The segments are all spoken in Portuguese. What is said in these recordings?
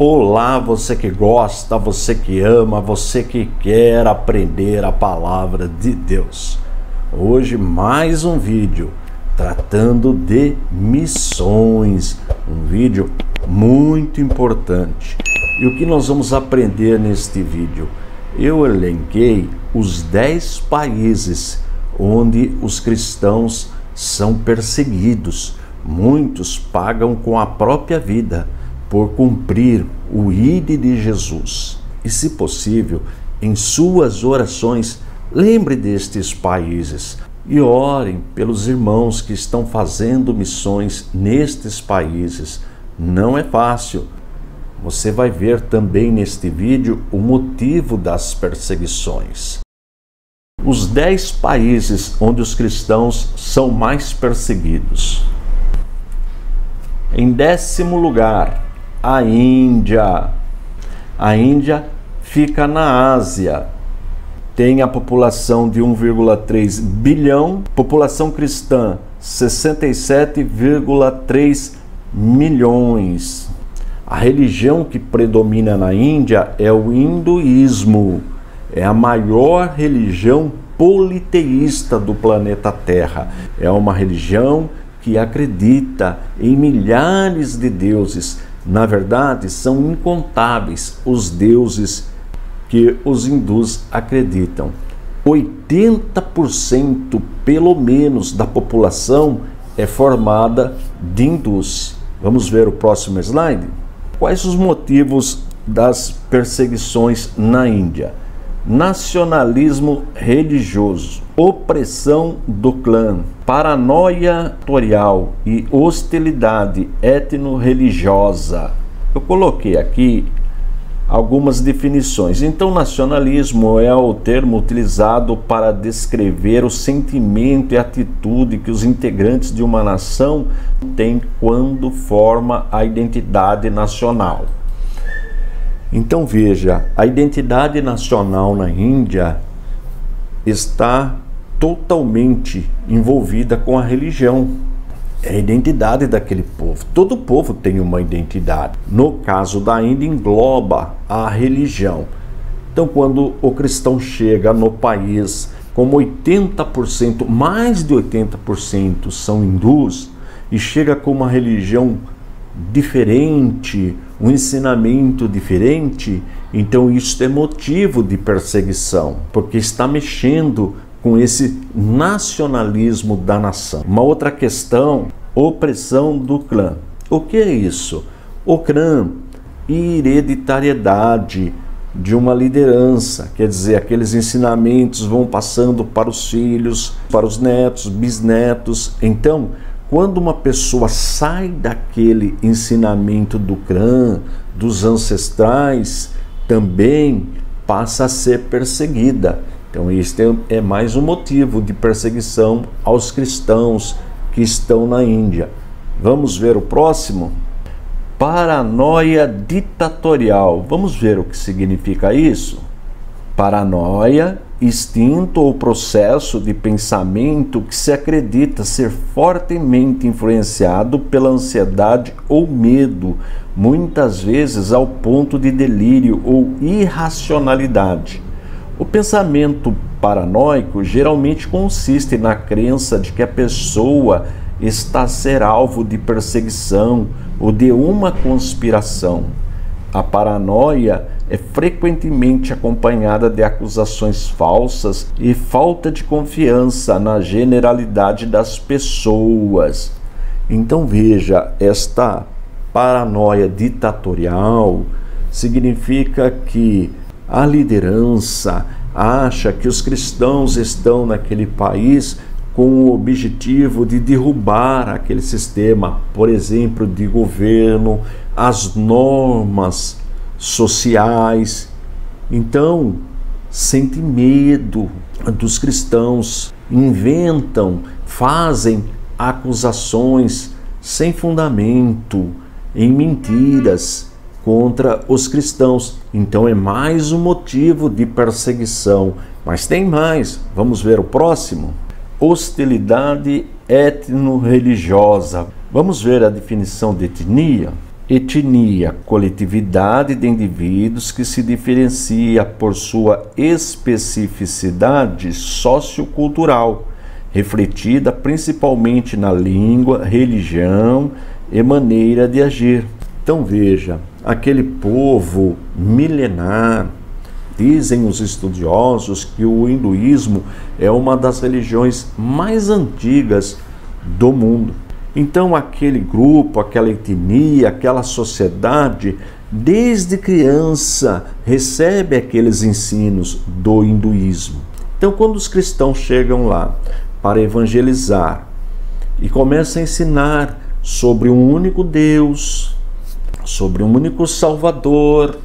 Olá, você que gosta, você que ama, você que quer aprender a palavra de Deus. Hoje mais um vídeo tratando de missões, um vídeo muito importante. E o que nós vamos aprender neste vídeo? Eu elenquei os 10 países onde os cristãos são perseguidos. Muitos pagam com a própria vida por cumprir o ID de Jesus. E, se possível, em suas orações, lembre destes países e orem pelos irmãos que estão fazendo missões nestes países. Não é fácil. Você vai ver também neste vídeo o motivo das perseguições. Os 10 países onde os cristãos são mais perseguidos. Em 10º lugar, a Índia. A Índia fica na Ásia. Tem a população de 1,3 bilhão, população cristã 67,3 milhões. A religião que predomina na Índia é o hinduísmo. É a maior religião politeísta do planeta Terra. É uma religião que acredita em milhares de deuses. Na verdade, são incontáveis os deuses que os hindus acreditam. 80% pelo menos da população é formada de hindus. Vamos ver o próximo slide? Quais os motivos das perseguições na Índia? Nacionalismo religioso, opressão do clã, paranoia territorial e hostilidade etno-religiosa. Eu coloquei aqui algumas definições. Então, nacionalismo é o termo utilizado para descrever o sentimento e atitude que os integrantes de uma nação têm quando forma a identidade nacional. Então veja, a identidade nacional na Índia está totalmente envolvida com a religião. É a identidade daquele povo. Todo povo tem uma identidade. No caso da Índia, engloba a religião. Então, quando o cristão chega no país, como 80%, mais de 80% são hindus, e chega com uma religião diferente, um ensinamento diferente, então isso é motivo de perseguição, porque está mexendo com esse nacionalismo da nação. Uma outra questão, opressão do clã. O que é isso? O clã, hereditariedade de uma liderança, quer dizer, aqueles ensinamentos vão passando para os filhos, para os netos, bisnetos. Então, quando uma pessoa sai daquele ensinamento do clã, dos ancestrais, também passa a ser perseguida. Então, este é mais um motivo de perseguição aos cristãos que estão na Índia. Vamos ver o próximo? Paranoia ditatorial. Vamos ver o que significa isso? Paranoia, instinto ou processo de pensamento que se acredita ser fortemente influenciado pela ansiedade ou medo, muitas vezes ao ponto de delírio ou irracionalidade. O pensamento paranoico geralmente consiste na crença de que a pessoa está a ser alvo de perseguição ou de uma conspiração. A paranoia é frequentemente acompanhada de acusações falsas e falta de confiança na generalidade das pessoas. Então veja, esta paranoia ditatorial significa que a liderança acha que os cristãos estão naquele país com o objetivo de derrubar aquele sistema, por exemplo, de governo, as normas sociais. Então, sente medo dos cristãos, inventam, fazem acusações sem fundamento, em mentiras contra os cristãos. Então é mais um motivo de perseguição. Mas tem mais. Vamos ver o próximo? Hostilidade etno-religiosa. Vamos ver a definição de etnia? Etnia, coletividade de indivíduos que se diferencia por sua especificidade sociocultural, refletida principalmente na língua, religião e maneira de agir. Então veja, aquele povo milenar, dizem os estudiosos que o hinduísmo é uma das religiões mais antigas do mundo. Então aquele grupo, aquela etnia, aquela sociedade, desde criança recebe aqueles ensinos do hinduísmo. Então quando os cristãos chegam lá para evangelizar e começam a ensinar sobre um único Deus, sobre um único Salvador,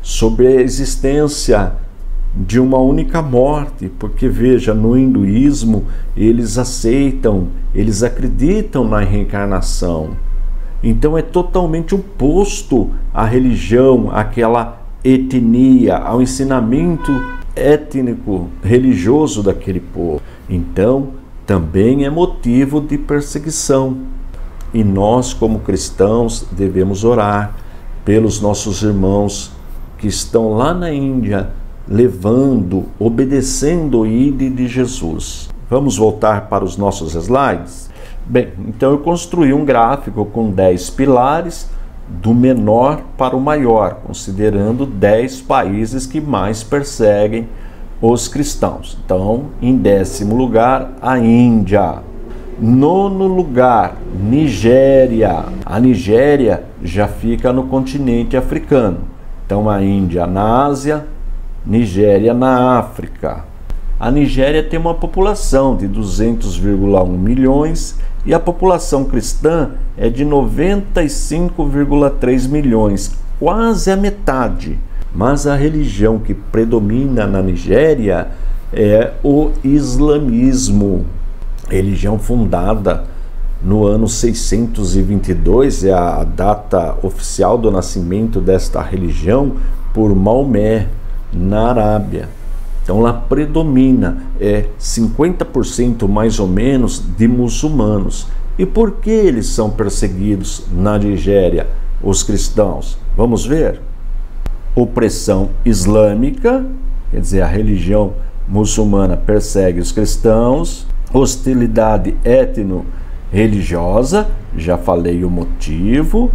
sobre a existência de uma única morte, porque veja, no hinduísmo eles aceitam, eles acreditam na reencarnação. Então é totalmente oposto à religião, àquela etnia, ao ensinamento étnico, religioso daquele povo. Então também é motivo de perseguição. E nós, como cristãos, devemos orar pelos nossos irmãos que estão lá na Índia, levando, obedecendo o ID de Jesus. Vamos voltar para os nossos slides? Bem, então eu construí um gráfico com 10 pilares, do menor para o maior, considerando 10 países que mais perseguem os cristãos. Então, em 10º lugar, a Índia. 9º lugar, Nigéria. A Nigéria já fica no continente africano. Então, a Índia na Ásia, Nigéria na África. A Nigéria tem uma população de 200,1 milhões e a população cristã é de 95,3 milhões, quase a metade. Mas a religião que predomina na Nigéria é o islamismo. Religião fundada no ano 622, é a data oficial do nascimento desta religião, por Maomé, na Arábia. Então lá predomina, 50% mais ou menos de muçulmanos. E por que eles são perseguidos na Nigéria, os cristãos? Vamos ver. Opressão islâmica, quer dizer, a religião muçulmana persegue os cristãos. Hostilidade étnico-religiosa, já falei o motivo.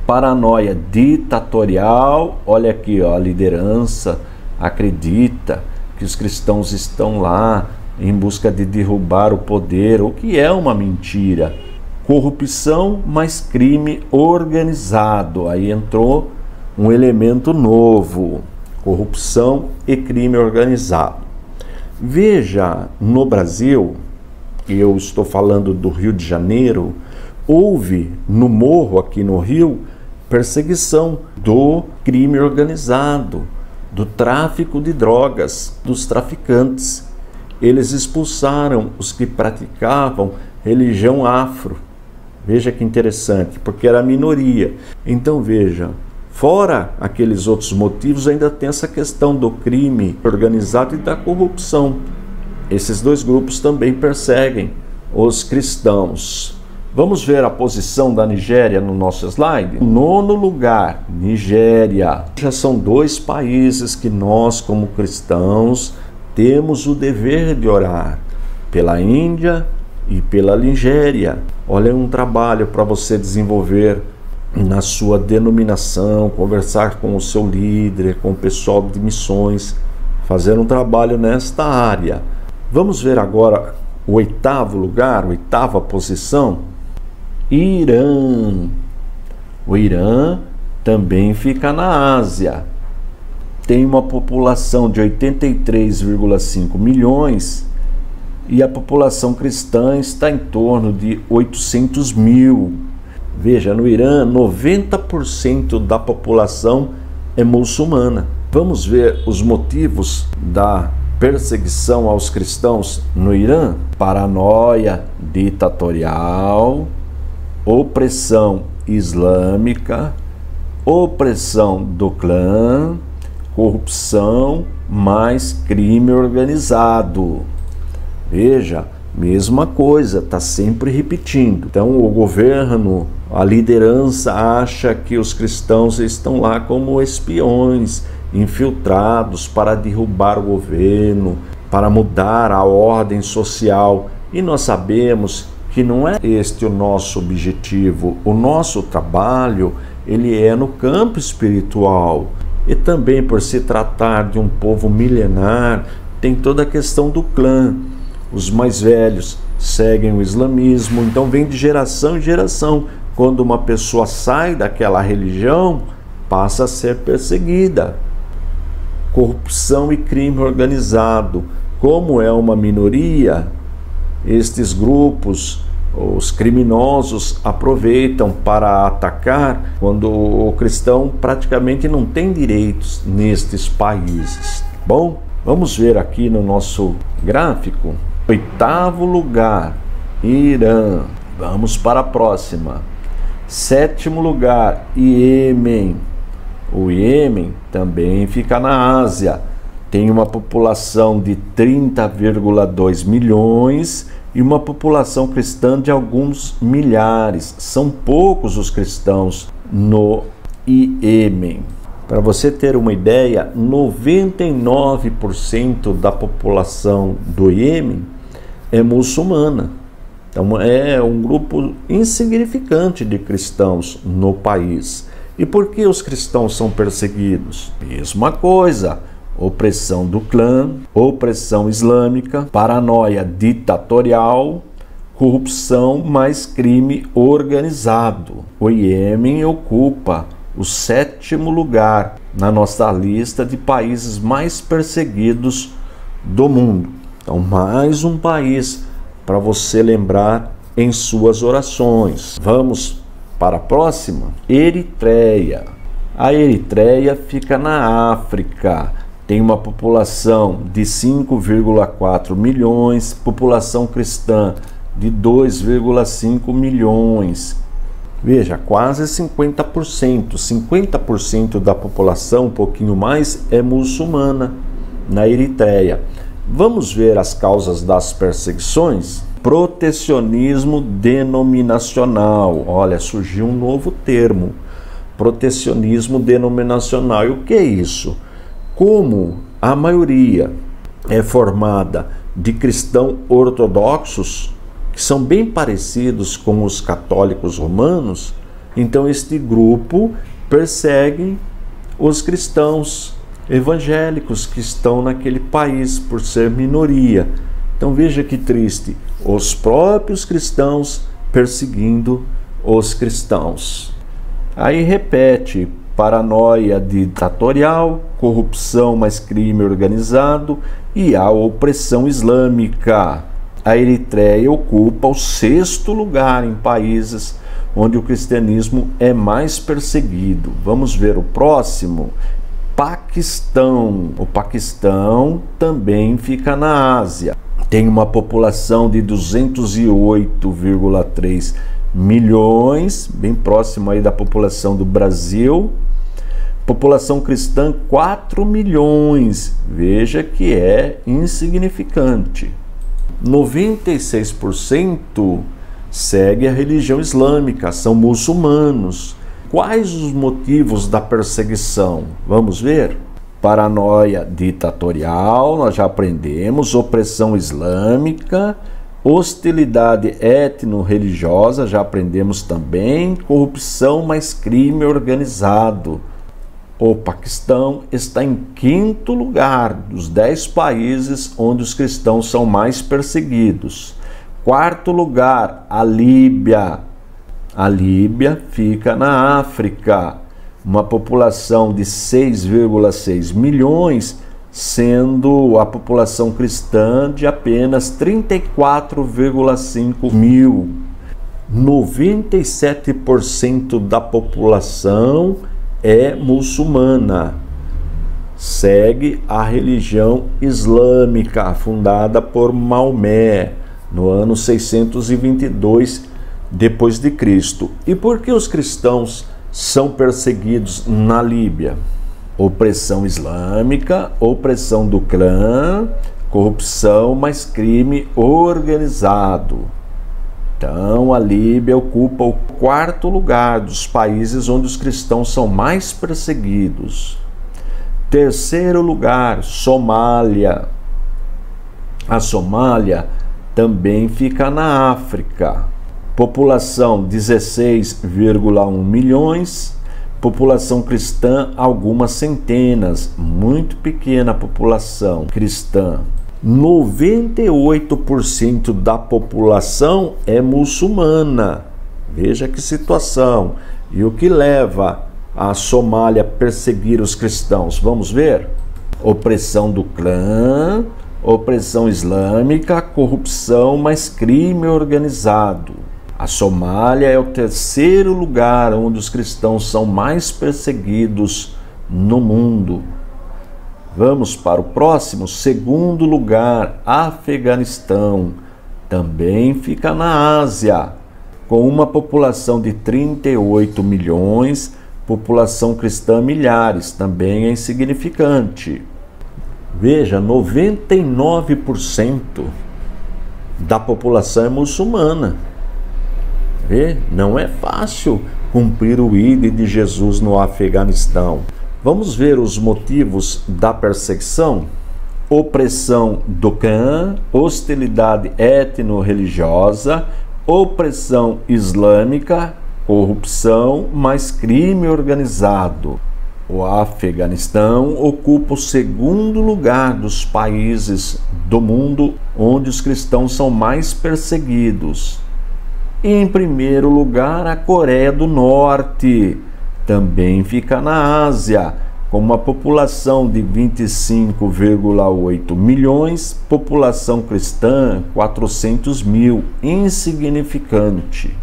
Paranoia ditatorial, olha aqui, ó, a liderança acredita que os cristãos estão lá em busca de derrubar o poder, o que é uma mentira. Corrupção mais crime organizado, aí entrou um elemento novo, corrupção e crime organizado. Veja, no Brasil, e eu estou falando do Rio de Janeiro, houve no morro aqui no Rio perseguição do crime organizado, do tráfico de drogas, dos traficantes. Eles expulsaram os que praticavam religião afro. Veja que interessante, porque era a minoria. Então veja, fora aqueles outros motivos, ainda tem essa questão do crime organizado e da corrupção. Esses dois grupos também perseguem os cristãos. Vamos ver a posição da Nigéria no nosso slide? 9º lugar, Nigéria. Já são 2 países que nós, como cristãos, temos o dever de orar, pela Índia e pela Nigéria. Olha, um trabalho para você desenvolver na sua denominação, conversar com o seu líder, com o pessoal de missões, fazer um trabalho nesta área. Vamos ver agora o 8º lugar, 8ª posição, Irã. O Irã também fica na Ásia. Tem uma população de 83,5 milhões e a população cristã está em torno de 800 mil. Veja, no Irã, 90% da população é muçulmana. Vamos ver os motivos da perseguição aos cristãos no Irã? Paranoia ditatorial, opressão islâmica, opressão do clã, corrupção mais crime organizado. Veja, mesma coisa, está sempre repetindo. Então o governo A liderança acha que os cristãos estão lá como espiões, infiltrados para derrubar o governo, para mudar a ordem social. E nós sabemos que não é este o nosso objetivo. O nosso trabalho, ele é no campo espiritual. E também, por se tratar de um povo milenar, tem toda a questão do clã. Os mais velhos seguem o islamismo, então vem de geração em geração. Quando uma pessoa sai daquela religião, passa a ser perseguida. Corrupção e crime organizado. Como é uma minoria, estes grupos, os criminosos, aproveitam para atacar quando o cristão praticamente não tem direitos nestes países. Bom, vamos ver aqui no nosso gráfico. 8º lugar, Irã. Vamos para a próxima. 7º lugar, Iêmen. O Iêmen também fica na Ásia. Tem uma população de 30,2 milhões e uma população cristã de alguns milhares. São poucos os cristãos no Iêmen. Para você ter uma ideia, 99% da população do Iêmen é muçulmana. Então é um grupo insignificante de cristãos no país. E por que os cristãos são perseguidos? Mesma coisa. Opressão do clã, opressão islâmica, paranoia ditatorial, corrupção mais crime organizado. O Iêmen ocupa o 7º lugar na nossa lista de países mais perseguidos do mundo. Então, mais um país para você lembrar em suas orações. Vamos para a próxima? Eritreia. A Eritreia fica na África. Tem uma população de 5,4 milhões, população cristã de 2,5 milhões. Veja, quase 50%. 50% da população, um pouquinho mais, é muçulmana na Eritreia. Vamos ver as causas das perseguições? Protecionismo denominacional. Olha, surgiu um novo termo. Protecionismo denominacional. E o que é isso? Como a maioria é formada de cristãos ortodoxos, que são bem parecidos com os católicos romanos, então este grupo persegue os cristãos evangélicos que estão naquele país, por ser minoria. Então veja que triste, os próprios cristãos perseguindo os cristãos. Aí repete: paranoia ditatorial, corrupção mais crime organizado e a opressão islâmica. A Eritreia ocupa o 6º lugar em países onde o cristianismo é mais perseguido. Vamos ver o próximo. Paquistão. O Paquistão também fica na Ásia. Tem uma população de 208,3 milhões, bem próximo aí da população do Brasil. População cristã 4 milhões. Veja que é insignificante. 96% segue a religião islâmica, são muçulmanos. Quais os motivos da perseguição? Vamos ver? Paranoia ditatorial, nós já aprendemos. Opressão islâmica, hostilidade étnico-religiosa, já aprendemos também. Corrupção mais crime organizado. O Paquistão está em 5º lugar dos 10 países onde os cristãos são mais perseguidos. 4º lugar, a Líbia. A Líbia fica na África. Uma população de 6,6 milhões, sendo a população cristã de apenas 34,5 mil. 97% da população é muçulmana, segue a religião islâmica fundada por Maomé no ano 622 depois de Cristo. E por que os cristãos são perseguidos na Líbia? Opressão islâmica, opressão do clã, corrupção mais crime organizado. Então a Líbia ocupa o 4º lugar dos países onde os cristãos são mais perseguidos. 3º lugar, Somália. A Somália também fica na África. População 16,1 milhões. População cristã, algumas centenas. Muito pequena a população cristã. 98% da população é muçulmana. Veja que situação. E o que leva a Somália a perseguir os cristãos? Vamos ver? Opressão do clã, opressão islâmica, corrupção, mas crime organizado. A Somália é o 3º lugar onde os cristãos são mais perseguidos no mundo. Vamos para o próximo, 2º lugar, Afeganistão. Também fica na Ásia, com uma população de 38 milhões, população cristã milhares, também é insignificante. Veja, 99% da população é muçulmana. Vê? Não é fácil cumprir o ID de Jesus no Afeganistão. Vamos ver os motivos da perseguição? Opressão do clã, hostilidade étnico-religiosa, opressão islâmica, corrupção, mais crime organizado. O Afeganistão ocupa o 2º lugar dos países do mundo onde os cristãos são mais perseguidos. E em 1º lugar, a Coreia do Norte. Também fica na Ásia, com uma população de 25,8 milhões, população cristã 400 mil, insignificante.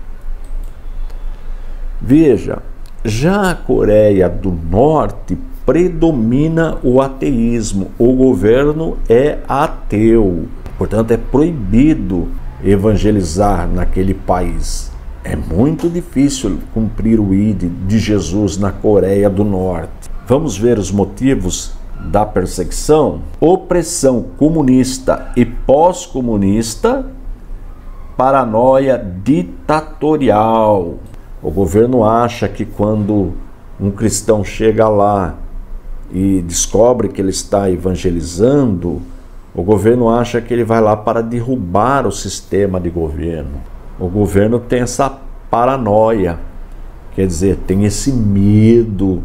Veja, já a Coreia do Norte predomina o ateísmo, o governo é ateu, portanto é proibido evangelizar naquele país. É muito difícil cumprir o ID de Jesus na Coreia do Norte. Vamos ver os motivos da perseguição? Opressão comunista e pós-comunista, paranoia ditatorial. O governo acha que quando um cristão chega lá e descobre que ele está evangelizando, o governo acha que ele vai lá para derrubar o sistema de governo. O governo tem essa paranoia, quer dizer, tem esse medo.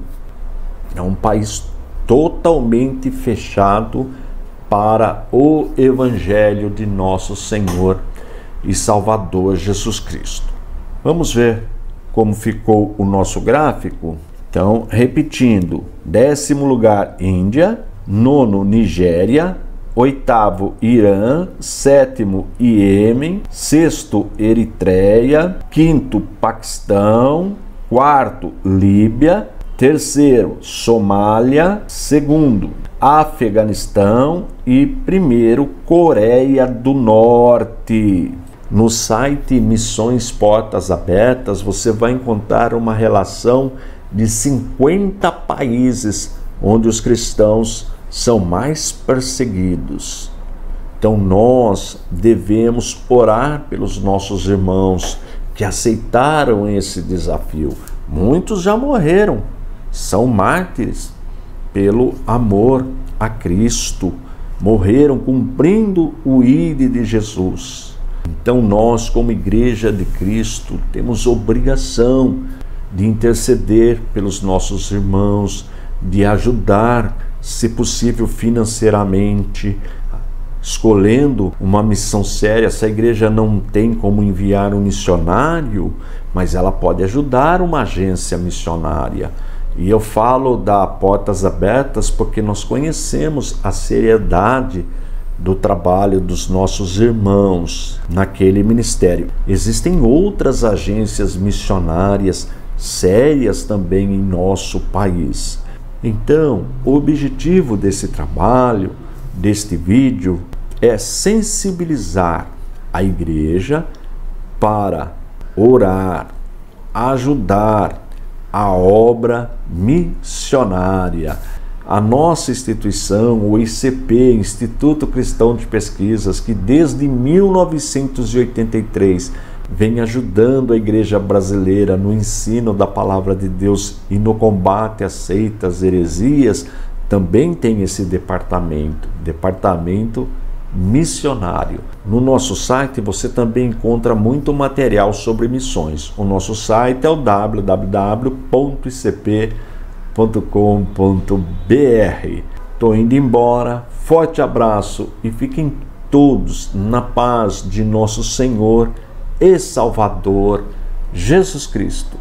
É um país totalmente fechado para o Evangelho de nosso Senhor e Salvador Jesus Cristo. Vamos ver como ficou o nosso gráfico? Então, repetindo: 10º lugar, Índia. 9º, Nigéria. 8º, Irã. 7º, Iêmen. 6º, Eritreia. 5º, Paquistão. 4º, Líbia. 3º, Somália. 2º, Afeganistão. E 1º, Coreia do Norte. No site Missões Portas Abertas, você vai encontrar uma relação de 50 países onde os cristãos são mais perseguidos. Então nós devemos orar pelos nossos irmãos que aceitaram esse desafio. Muitos já morreram, são mártires pelo amor a Cristo, morreram cumprindo o ID de Jesus. Então nós, como Igreja de Cristo, temos obrigação de interceder pelos nossos irmãos, de ajudar, se possível financeiramente, escolhendo uma missão séria. Essa igreja não tem como enviar um missionário, mas ela pode ajudar uma agência missionária. E eu falo da Portas Abertas porque nós conhecemos a seriedade do trabalho dos nossos irmãos naquele ministério. Existem outras agências missionárias sérias também em nosso país. Então, o objetivo desse trabalho, deste vídeo, é sensibilizar a igreja para orar, ajudar a obra missionária. A nossa instituição, o ICP, Instituto Cristão de Pesquisas, que desde 1983 vem ajudando a igreja brasileira no ensino da palavra de Deus e no combate às seitas, heresias, também tem esse departamento missionário. No nosso site você também encontra muito material sobre missões. O nosso site é o www.icp.com.br. Estou indo embora, forte abraço e fiquem todos na paz de nosso Senhor e Salvador Jesus Cristo.